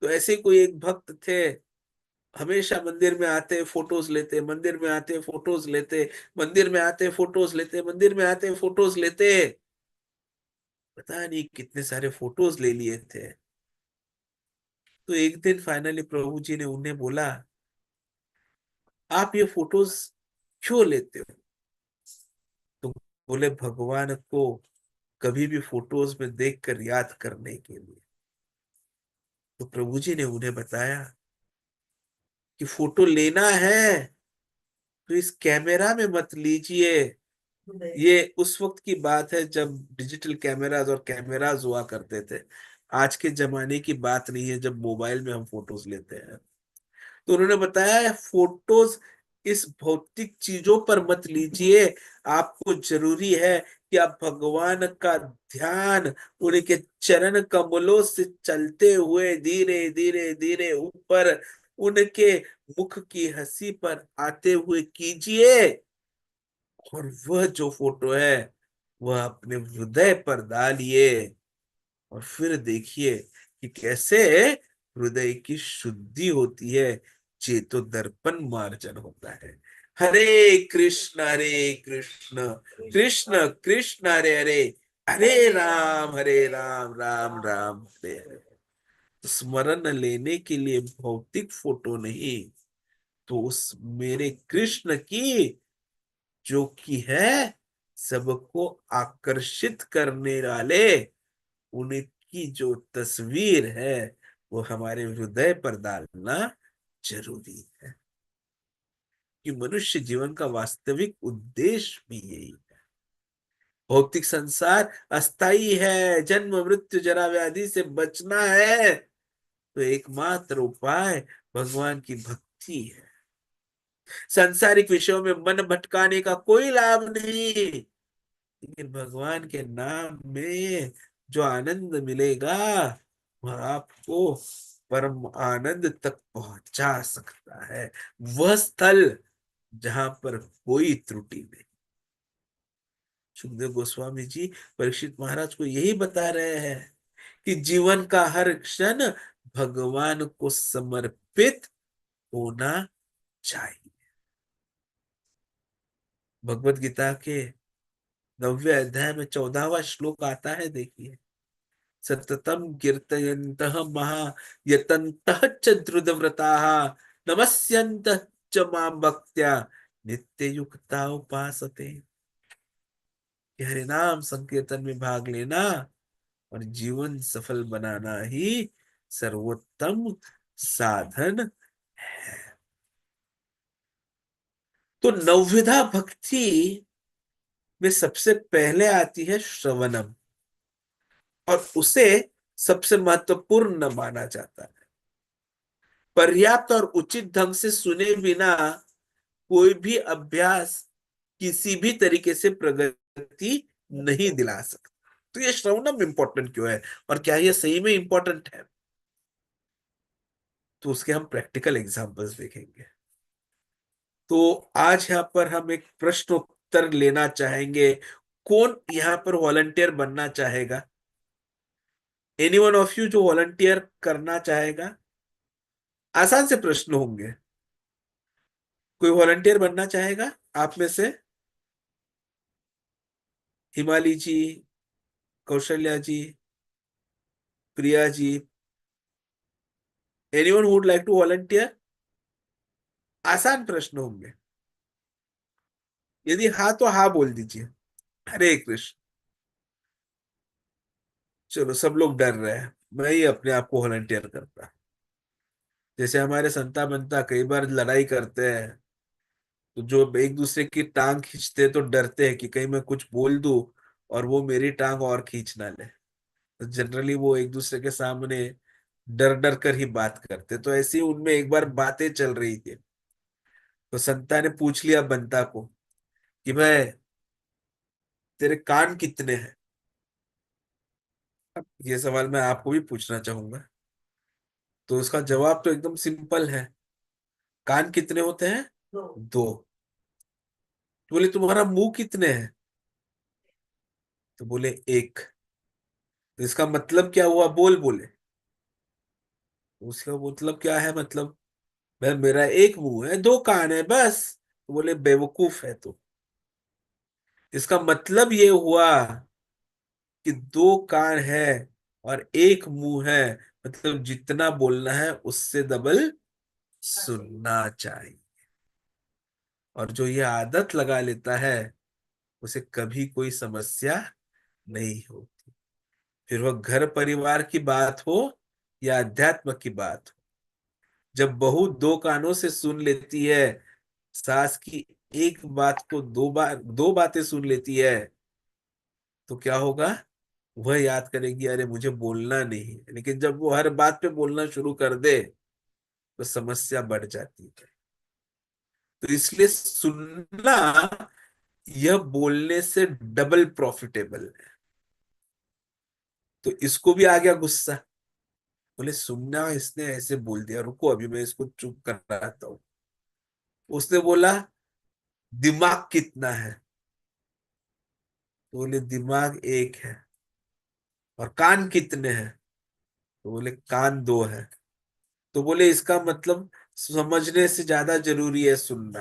S1: तो ऐसे कोई एक भक्त थे, हमेशा मंदिर में आते फोटोज लेते, मंदिर में आते फोटोज लेते, मंदिर में आते फोटोज लेते, मंदिर में आते फोटोज लेते, पता नहीं कितने सारे फोटोज ले लिए थे। तो एक दिन फाइनली प्रभु जी ने उन्हें बोला, आप ये फोटोज क्यों लेते हो? तो बोले, भगवान को कभी भी फोटोज में देखकर याद करने के लिए। तो प्रभु जी ने उन्हें बताया कि फोटो लेना है तो इस कैमरा में मत लीजिए। ये उस वक्त की बात है जब डिजिटल कैमराज और कैमराज हुआ करते थे, आज के जमाने की बात नहीं है जब मोबाइल में हम फोटोज लेते हैं। तो उन्होंने बताया फोटोज इस भौतिक चीजों पर मत लीजिए, आपको जरूरी है कि आप भगवान का ध्यान उनके चरण कमलों से चलते हुए धीरे धीरे धीरे ऊपर उनके मुख की हंसी पर आते हुए कीजिए। और वह जो फोटो है वह अपने हृदय पर डालिए और फिर देखिए कि कैसे हृदय की शुद्धि होती है, चेतो दर्पण मार्जन होता है। हरे कृष्ण कृष्ण कृष्ण हरे हरे, हरे राम राम राम हरे हरे। तो स्मरण लेने के लिए भौतिक फोटो नहीं, तो उस मेरे कृष्ण की जो कि है सबको आकर्षित करने वाले, उनकी जो तस्वीर है वो हमारे हृदय पर डालना जरूरी है। कि मनुष्य जीवन का वास्तविक उद्देश्य भी यही है। भौतिक संसार अस्थाई है, जन्म मृत्यु जरा व्याधि से बचना है तो एकमात्र उपाय भगवान की भक्ति है। सांसारिक विषयों में मन भटकाने का कोई लाभ नहीं, लेकिन भगवान के नाम में जो आनंद मिलेगा वह आपको परम आनंद तक पहुंचा सकता है। वह स्थल जहां पर कोई त्रुटि नहीं। सुखदेव गोस्वामी जी परीक्षित महाराज को यही बता रहे हैं कि जीवन का हर क्षण भगवान को समर्पित होना चाहिए। भगवत गीता के 9वें अध्याय में 14वां श्लोक आता है, देखिए। सततम कीर्तयन्तः महायतन्तः च द्रुतव्रताः नमस्यन्तः च मां भक्त्या नित्ययुक्ता उपासते। हरि नाम संकीर्तन में भाग लेना और जीवन सफल बनाना ही सर्वोत्तम साधन है। तो नवविधा भक्ति में सबसे पहले आती है श्रवणम, और उसे सबसे महत्वपूर्ण माना जाता है। पर्याप्त और उचित ढंग से सुने बिना कोई भी अभ्यास किसी भी तरीके से प्रगति नहीं दिला सकता। तो ये श्रवणम इंपॉर्टेंट क्यों है और क्या ये सही में इंपॉर्टेंट है, तो उसके हम प्रैक्टिकल एग्जांपल्स देखेंगे। तो आज यहाँ पर हम एक प्रश्न उत्तर लेना चाहेंगे। कौन यहाँ पर वॉलंटियर बनना चाहेगा? एनी वन ऑफ यू जो वॉलंटियर करना चाहेगा? आसान से प्रश्न होंगे। कोई वॉलंटियर बनना चाहेगा आप में से? Himali ji, Kaushalya ji, Priya ji, anyone would like to volunteer? आसान प्रश्न होंगे। यदि हाँ तो हाँ बोल दीजिए। हरे कृष्ण। चलो, सब लोग डर रहे हैं, मैं ही अपने आप को वॉलंटियर करता। जैसे हमारे संता बनता कई बार लड़ाई करते हैं, तो जो एक दूसरे की टांग खींचते तो डरते हैं कि कहीं मैं कुछ बोल दूं और वो मेरी टांग और खींच ना ले। तो जनरली वो एक दूसरे के सामने डर डर कर ही बात करते। तो ऐसे ही उनमें एक बार बातें चल रही थी, तो संता ने पूछ लिया बंता को कि भाई तेरे कान कितने हैं? अब ये सवाल मैं आपको भी पूछना चाहूंगा। तो उसका जवाब तो एकदम सिंपल है। कान कितने होते हैं? दो। तो बोले तुम्हारा मुंह कितने हैं? तो बोले एक। तो इसका मतलब क्या हुआ? बोल बोले। तो उसका मतलब क्या है? मतलब भाई मेरा एक मुंह है, दो कान है, बस। तो बोले बेवकूफ है तो। इसका मतलब ये हुआ कि दो कान है और एक मुंह है, मतलब जितना बोलना है उससे डबल सुनना चाहिए। और जो ये आदत लगा लेता है उसे कभी कोई समस्या नहीं होती। फिर वह घर परिवार की बात हो या अध्यात्म की बात हो, जब बहू दो कानों से सुन लेती है, सास की एक बात को दो बातें सुन लेती है, तो क्या होगा? वह याद करेगी अरे मुझे बोलना नहीं है। लेकिन जब वो हर बात पे बोलना शुरू कर दे तो समस्या बढ़ जाती है। तो इसलिए सुनना यह बोलने से डबल प्रॉफिटेबल है। तो इसको भी आ गया गुस्सा। बोले सुनना, इसने ऐसे बोल दिया, रुको अभी मैं इसको चुप कराता हूं। उसने बोला दिमाग कितना है? तो बोले दिमाग एक है। और कान कितने हैं? तो बोले कान दो है। तो बोले इसका मतलब समझने से ज्यादा जरूरी है सुनना।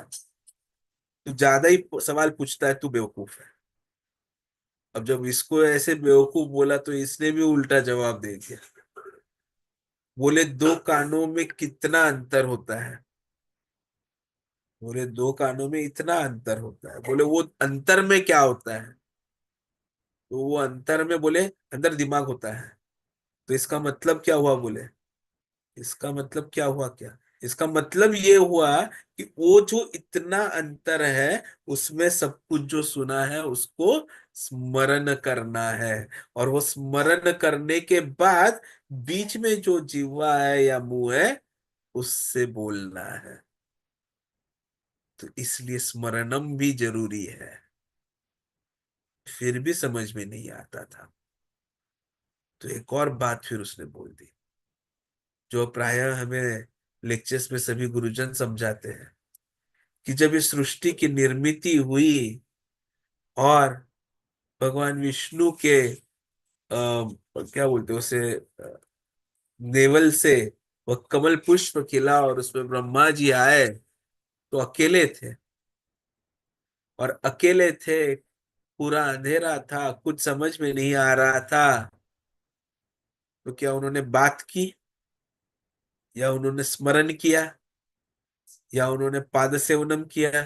S1: तू ज्यादा ही सवाल पूछता है, तू बेवकूफ है। अब जब इसको ऐसे बेवकूफ बोला तो इसने भी उल्टा जवाब दे दिया। बोले दो कानों में कितना अंतर होता है? बोले दो कानों में इतना अंतर होता है। बोले वो अंतर में क्या होता है? तो वो अंतर में बोले अंदर दिमाग होता है। तो इसका मतलब क्या हुआ? बोले इसका मतलब क्या हुआ? क्या इसका मतलब ये हुआ कि वो जो इतना अंतर है, उसमें सब कुछ जो सुना है उसको स्मरण करना है, और वो स्मरण करने के बाद बीच में जो जीवा है या मुंह है उससे बोलना है। तो इसलिए स्मरणम भी जरूरी है। फिर भी समझ में नहीं आता था, तो एक और बात फिर उसने बोल दी, जो प्रायः हमें लेक्चर्स में सभी गुरुजन समझाते हैं, कि जब इस सृष्टि की निर्मिति हुई और भगवान विष्णु के क्या बोलते हैं उसे, नेवल से वह कमल पुष्प खिला और उसमें ब्रह्मा जी आए, तो अकेले थे, और अकेले थे, पूरा अंधेरा था, कुछ समझ में नहीं आ रहा था। तो क्या उन्होंने बात की, या उन्होंने स्मरण किया, या उन्होंने पाद सेवनम किया?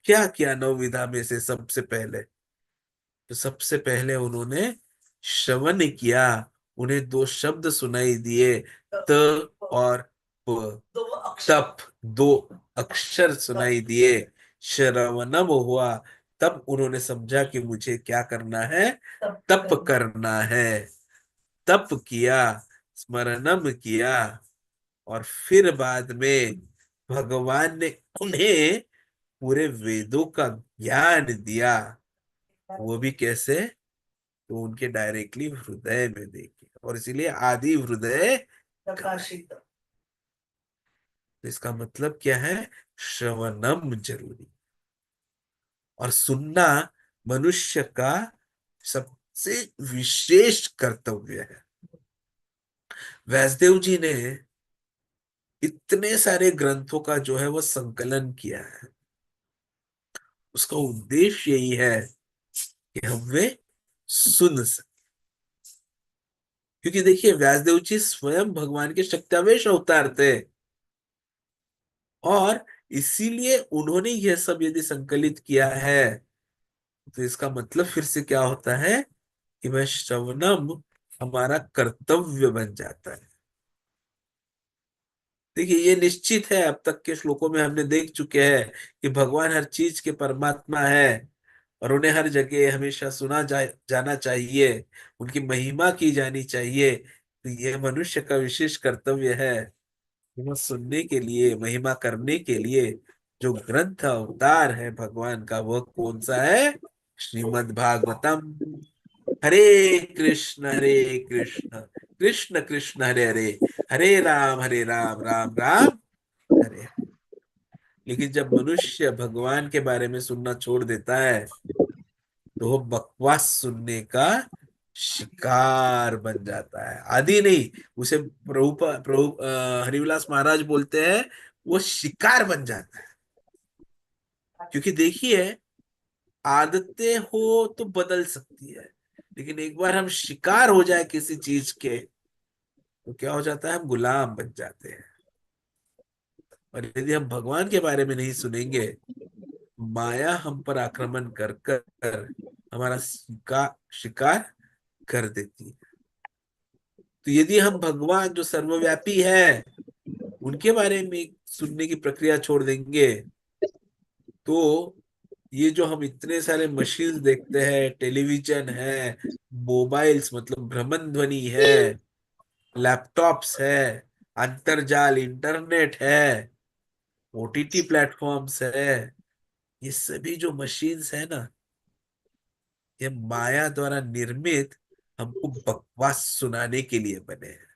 S1: क्या किया नवविधा में से सबसे पहले? तो सबसे पहले उन्होंने श्रवण किया। उन्हें दो शब्द सुनाई दिए, त और प। तप, दो अक्षर सुनाई दिए, श्रवणम हुआ। तब उन्होंने समझा कि मुझे क्या करना है, तप करना है। तप किया, स्मरणम किया, और फिर बाद में भगवान ने उन्हें पूरे वेदों का ज्ञान दिया। वो भी कैसे? तो उनके डायरेक्टली हृदय में देखे, और इसीलिए आदि हृदय प्रकाशित। तो इसका मतलब क्या है? श्रवणम जरूरी, और सुनना मनुष्य का सबसे विशेष कर्तव्य है। व्यासदेव जी ने इतने सारे ग्रंथों का जो है वो संकलन किया है। उसका उद्देश्य यही है कि हम वे सुन सकें। क्योंकि देखिए, व्यासदेव जी स्वयं भगवान के शक्त्यावेश अवतार थे, और इसीलिए उन्होंने यह सब यदि संकलित किया है, तो इसका मतलब फिर से क्या होता है कि वह श्रवणम हमारा कर्तव्य बन जाता है। देखिए, ये निश्चित है, अब तक के श्लोकों में हमने देख चुके हैं कि भगवान हर चीज के परमात्मा है, और उन्हें हर जगह हमेशा जाना चाहिए, उनकी महिमा की जानी चाहिए। तो ये मनुष्य का विशेष कर्तव्य है, महिमा सुनने के लिए, महिमा करने के लिए जो ग्रंथ अवतार है भगवान का, वह कौन सा है? श्रीमद् भागवतम। हरे कृष्ण कृष्ण कृष्ण हरे हरे, हरे राम राम राम हरे हरे। लेकिन जब मनुष्य भगवान के बारे में सुनना छोड़ देता है, तो वो बकवास सुनने का शिकार बन जाता है। आदि नहीं, उसे प्रभु प्रभु हरिविलास महाराज बोलते हैं, वो शिकार बन जाता है। क्योंकि देखिए, आदतें हो तो बदल सकती है, लेकिन एक बार हम शिकार हो जाए किसी चीज के, तो क्या हो जाता है? हम गुलाम बन जाते हैं। और यदि हम भगवान के बारे में नहीं सुनेंगे, माया हम पर आक्रमण कर कर हमारा शिकार कर देती है। तो यदि हम भगवान जो सर्वव्यापी है उनके बारे में सुनने की प्रक्रिया छोड़ देंगे, तो ये जो हम इतने सारे मशीन देखते हैं, टेलीविजन है, मोबाइल्स मतलब भ्रमण ध्वनि है, लैपटॉप्स है, अंतरजाल इंटरनेट है, ओटीटी प्लेटफॉर्म्स है, ये सभी जो मशीन्स है ना, ये माया द्वारा निर्मित हमको बकवास सुनाने के लिए बने हैं।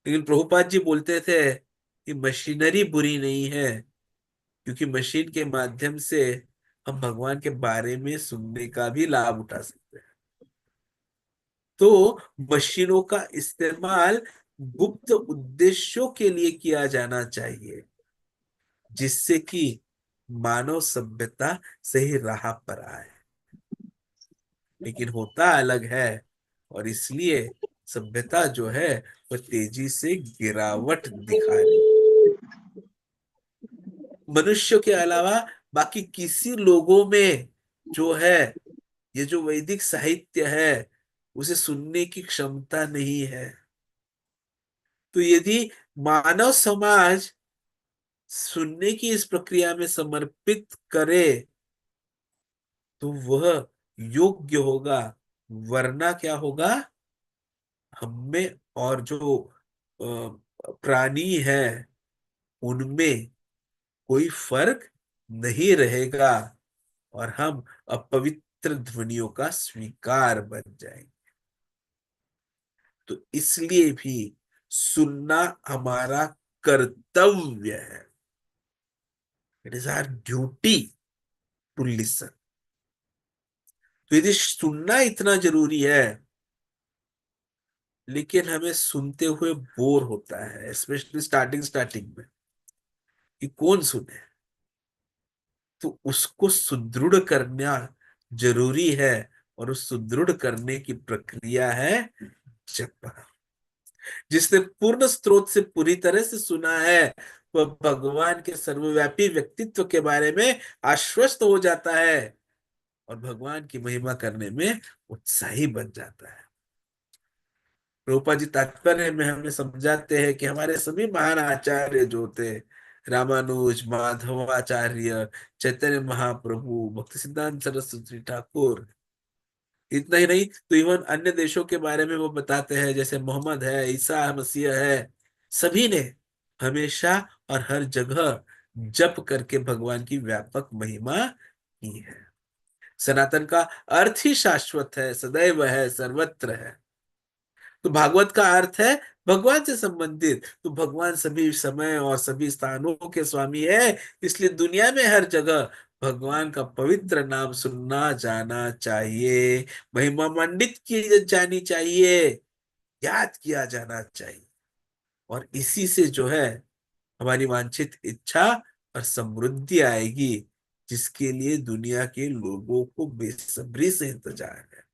S1: लेकिन प्रभुपाद जी बोलते थे कि मशीनरी बुरी नहीं है, क्योंकि मशीन के माध्यम से हम भगवान के बारे में सुनने का भी लाभ उठा सकते हैं। तो मशीनों का इस्तेमाल गुप्त उद्देश्यों के लिए किया जाना चाहिए, जिससे कि मानव सभ्यता सही राह पर आए। लेकिन होता अलग है, और इसलिए सभ्यता जो है वह तेजी से गिरावट दिखा रही। मनुष्य के अलावा बाकी किसी लोगों में जो है, ये जो वैदिक साहित्य है, उसे सुनने की क्षमता नहीं है। तो यदि मानव समाज सुनने की इस प्रक्रिया में समर्पित करे तो वह योग्य होगा, वरना क्या होगा, हमें और जो प्राणी है उनमें कोई फर्क नहीं रहेगा और हम अपवित्र ध्वनियों का स्वीकार बन जाएंगे। तो इसलिए भी सुनना हमारा कर्तव्य है। It is our duty to listen. तो यदि सुनना इतना जरूरी है, लेकिन हमें सुनते हुए बोर होता है, स्पेशली स्टार्टिंग स्टार्टिंग में, कि कौन सुने, तो उसको सुदृढ़ करना जरूरी है। और उस सुदृढ़ करने की प्रक्रिया है जप। जिसने पूर्ण स्रोत से पूरी तरह से सुना है, वह भगवान के सर्वव्यापी व्यक्तित्व के बारे में आश्वस्त हो जाता है और भगवान की महिमा करने में उत्साही बन जाता है। प्रभुपाद जी तात्पर्य में हमें समझाते हैं कि हमारे सभी महान आचार्य जो थे, रामानुज, माधवाचार्य, चैतन्य महाप्रभु, भक्ति सिद्धांत सरस्वती ठाकुर, इतना ही नहीं तो इवन अन्य देशों के बारे में वो बताते हैं, जैसे मोहम्मद है, ईसा मसीह है, सभी ने हमेशा और हर जगह जप करके भगवान की व्यापक महिमा की है। सनातन का अर्थ ही शाश्वत है, सदैव है, सर्वत्र है। तो भागवत का अर्थ है भगवान से संबंधित। तो भगवान सभी समय और सभी स्थानों के स्वामी है, इसलिए दुनिया में हर जगह भगवान का पवित्र नाम सुनना जाना चाहिए, महिमा मंडित की जानी चाहिए, याद किया जाना चाहिए। और इसी से जो है हमारी वांछित इच्छा और समृद्धि आएगी, जिसके लिए दुनिया के लोगों को बेसब्री से इंतजार है।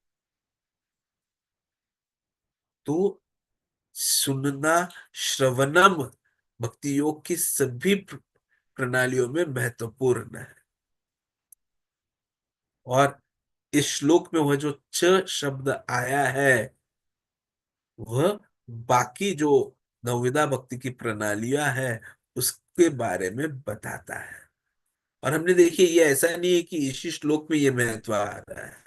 S1: तो सुनना, श्रवणम, भक्ति योग की सभी प्रणालियों में महत्वपूर्ण है। और इस श्लोक में वह जो च शब्द आया है, वह बाकी जो नवविधा भक्ति की प्रणालियां है उसके बारे में बताता है। और हमने देखिए, ये ऐसा नहीं है कि इसी श्लोक में ये महत्व आ रहा है।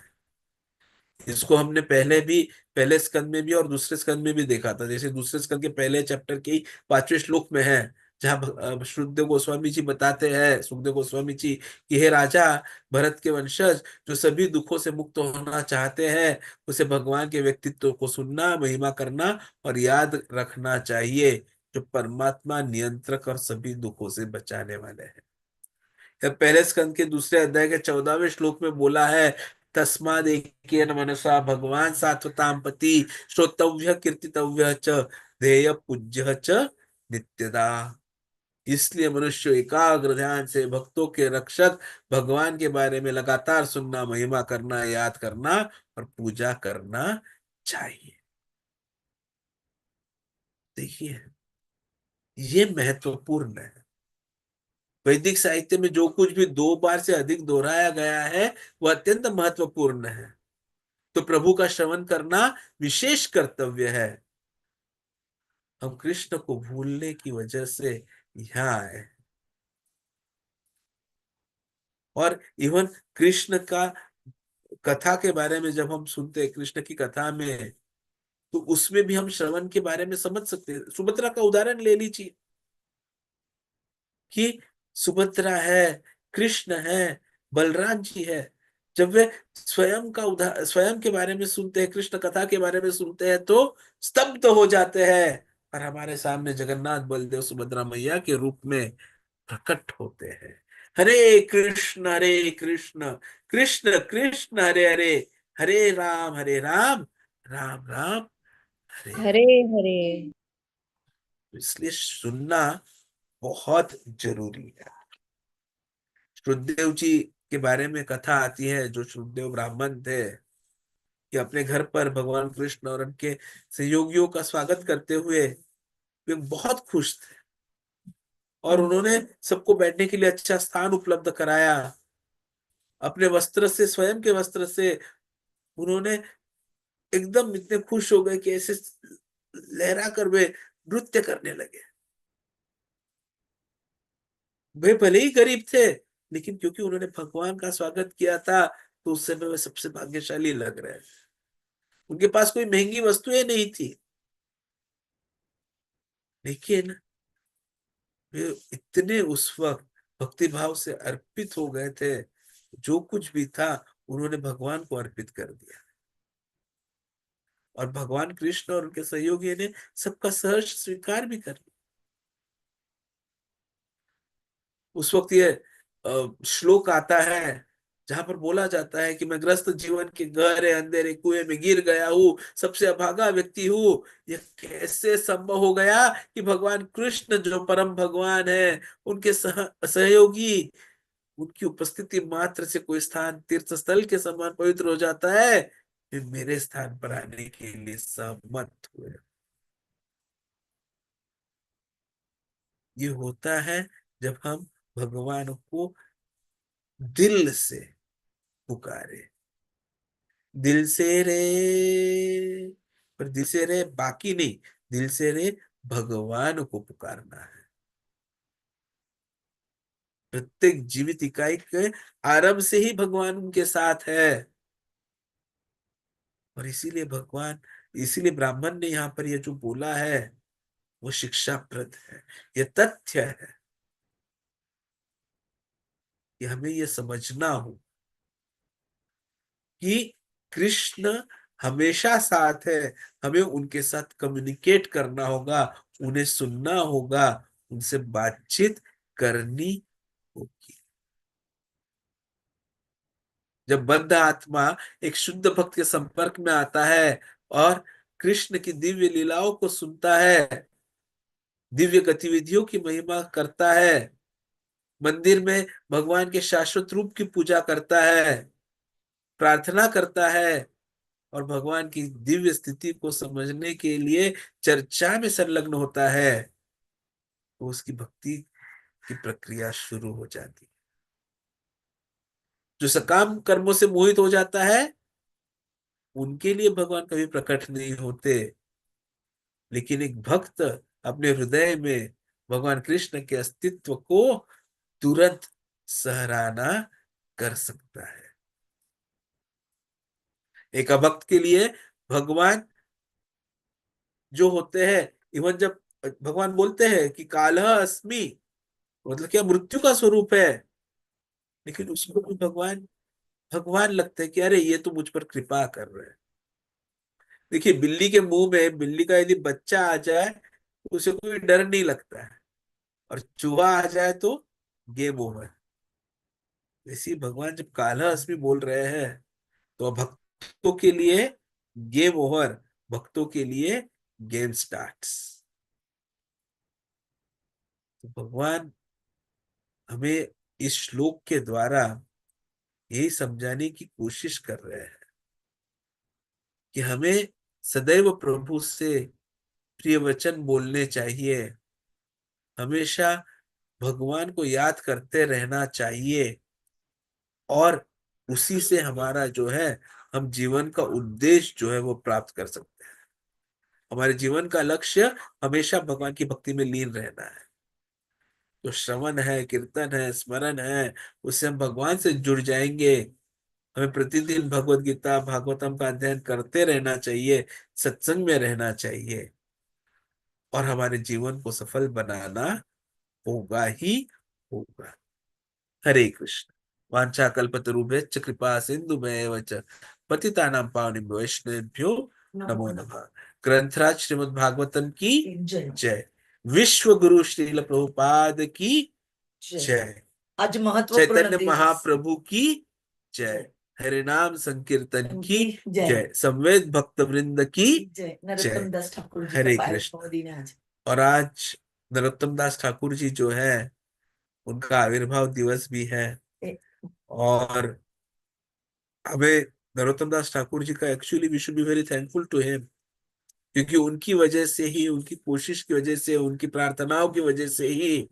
S1: इसको हमने पहले स्कंद में भी और दूसरे स्कंद में भी देखा था। जैसे दूसरे स्कंद के पहले चैप्टर के 5वें श्लोक में है, जहाँ सुखदेव गोस्वामी जी बताते हैं, सुखदेव गोस्वामी जी, कि हे राजा, भरत के वंशज जो सभी दुखों से मुक्त होना चाहते हैं, उसे भगवान के व्यक्तित्व को सुनना, महिमा करना और याद रखना चाहिए, जो परमात्मा, नियंत्रक और सभी दुखों से बचाने वाले हैं। पहले स्कंद के दूसरे अध्याय के 14वें श्लोक में बोला है, तस्माद एकेन मनसा भगवान सात्वताम पति श्रोतव्य कीर्तितव्य च ध्येय पूज्य च नित्यदा। इसलिए मनुष्य एकाग्र ध्यान से भक्तों के रक्षक भगवान के बारे में लगातार सुनना, महिमा करना, याद करना और पूजा करना चाहिए। देखिए, ये महत्वपूर्ण है। वैदिक साहित्य में जो कुछ भी 2 बार से अधिक दोहराया गया है वह अत्यंत महत्वपूर्ण है। तो प्रभु का श्रवण करना विशेष कर्तव्य है। हम कृष्ण को भूलने की वजह से यहाँ आए। और इवन कृष्ण का कथा के बारे में जब हम सुनते हैं, कृष्ण की कथा में, तो उसमें भी हम श्रवण के बारे में समझ सकते हैं। सुभद्रा का उदाहरण ले लीजिए, कि सुभद्रा है, कृष्ण है, बलराम जी है। जब वे स्वयं के बारे में सुनते हैं, कृष्ण कथा के बारे में सुनते हैं, तो स्तब्ध हो जाते हैं और हमारे सामने जगन्नाथ बलदेव सुभद्रा मैया के रूप में प्रकट होते हैं। हरे कृष्ण कृष्ण कृष्ण हरे हरे, हरे राम राम राम हरे
S2: हरे
S1: हरे।
S2: हरे।
S1: इसलिए सुनना बहुत जरूरी है। श्रुतदेव जी के बारे में कथा आती है, जो श्रुतदेव ब्राह्मण थे, कि अपने घर पर भगवान कृष्ण और उनके सहयोगियों का स्वागत करते हुए वे बहुत खुश थे और उन्होंने सबको बैठने के लिए अच्छा स्थान उपलब्ध कराया। अपने वस्त्र से, स्वयं के वस्त्र से उन्होंने एकदम इतने खुश हो गए कि ऐसे लहरा कर वे नृत्य करने लगे। वे भले ही गरीब थे, लेकिन क्योंकि उन्होंने भगवान का स्वागत किया था तो उस समय वे सबसे भाग्यशाली लग रहे हैं। उनके पास कोई महंगी वस्तुएं नहीं थी, लेकिन वे इतने उस वक्त भक्ति भाव से अर्पित हो गए थे, जो कुछ भी था उन्होंने भगवान को अर्पित कर दिया। और भगवान कृष्ण और उनके सहयोगी ने सबका सहर्ष स्वीकार भी कर लिया। उस वक्त ये श्लोक आता है जहां पर बोला जाता है कि मैं ग्रस्त जीवन के गहरे अंधेरे कुएं में गिर गया हूँ, सबसे अभागा व्यक्ति हूँ। यह कैसे संभव हो गया कि भगवान कृष्ण जो परम भगवान है, उनके सहयोगी, उनकी उपस्थिति मात्र से कोई स्थान तीर्थ स्थल के समान पवित्र हो जाता है, वे मेरे स्थान पर आने के लिए सहमत हुए। ये होता है जब हम भगवान को दिल से पुकारे, दिल से रे, पर दिल से रे बाकी नहीं, दिल से रे भगवान को पुकारना है। प्रत्येक जीवित इकाई के आरंभ से ही भगवान उनके साथ है। और इसीलिए ब्राह्मण ने यहाँ पर ये जो बोला है वो शिक्षाप्रद है, ये तथ्य है कि हमें ये समझना हो कि कृष्ण हमेशा साथ है। हमें उनके साथ कम्युनिकेट करना होगा, उन्हें सुनना होगा, उनसे बातचीत करनी होगी। जब बद्ध आत्मा एक शुद्ध भक्त के संपर्क में आता है और कृष्ण की दिव्य लीलाओं को सुनता है, दिव्य गतिविधियों की महिमा करता है, मंदिर में भगवान के शाश्वत रूप की पूजा करता है, प्रार्थना करता है और भगवान की दिव्य स्थिति को समझने के लिए चर्चा में संलग्न होता है, तो उसकी भक्ति की प्रक्रिया शुरू हो जाती है। जो सकाम कर्मों से मोहित हो जाता है, उनके लिए भगवान कभी प्रकट नहीं होते, लेकिन एक भक्त अपने हृदय में भगवान कृष्ण के अस्तित्व को तुरंत सराहना कर सकता है। एक अभक्त के लिए भगवान जो होते हैं, इवन जब भगवान बोलते हैं कि कालह अस्मि, मतलब क्या मृत्यु का स्वरूप है, लेकिन उसको भी भगवान भगवान लगता है कि अरे ये तो मुझ पर कृपा कर रहे हैं। देखिए, बिल्ली के मुंह में बिल्ली का यदि बच्चा आ जाए तो उसे कोई डर नहीं लगता है, और चूहा आ जाए तो गेम ओवर। वैसे ही भगवान जब कालह अस्मि बोल रहे हैं तो भक्तों के लिए गेम ओवर, भक्तों के लिए गेम स्टार्ट्स। तो भगवान हमें इस श्लोक के द्वारा यही समझाने की कोशिश कर रहे हैं कि हमें सदैव प्रभु से प्रिय वचन बोलने चाहिए, हमेशा भगवान को याद करते रहना चाहिए, और उसी से हमारा जो है, हम जीवन का उद्देश्य जो है वो प्राप्त कर सकते हैं। हमारे जीवन का लक्ष्य हमेशा भगवान की भक्ति में लीन रहना है। जो श्रवण है, कीर्तन है, स्मरण है, उससे हम भगवान से जुड़ जाएंगे। हमें प्रतिदिन भगवत गीता भागवतम का अध्ययन करते रहना चाहिए, सत्संग में रहना चाहिए, और हमारे जीवन को सफल बनाना होगा ही होगा। हरे कृष्ण। वाञ्छाकल्पतरुभ्यश्च कृपा सिन्धुभ्येव च पतितानां पावनेभ्यो वैष्णवेभ्यो नमो नमः। ग्रंथराज श्रीमद् भागवतम की जय। विश्व गुरु श्रील प्रभुपाद की जय।
S8: आज महत्वपूर्ण
S1: चैतन्य
S8: दिवस।
S1: महाप्रभु की जय। हरे नाम संकीर्तन की जय। संवेद भक्त वृंद की
S8: जय। नरोत्तम दास ठाकुर जी
S1: हरे
S8: का
S1: कृष्ण।
S8: पावन दिन है आज।
S1: और आज नरोत्तम दास ठाकुर जी जो है, उनका आविर्भाव दिवस भी है। और हमें नरोत्तम दास ठाकुर जी का actually we should be very thankful to him, क्योंकि उनकी वजह से ही, उनकी कोशिश की वजह से, उनकी प्रार्थनाओं की वजह से ही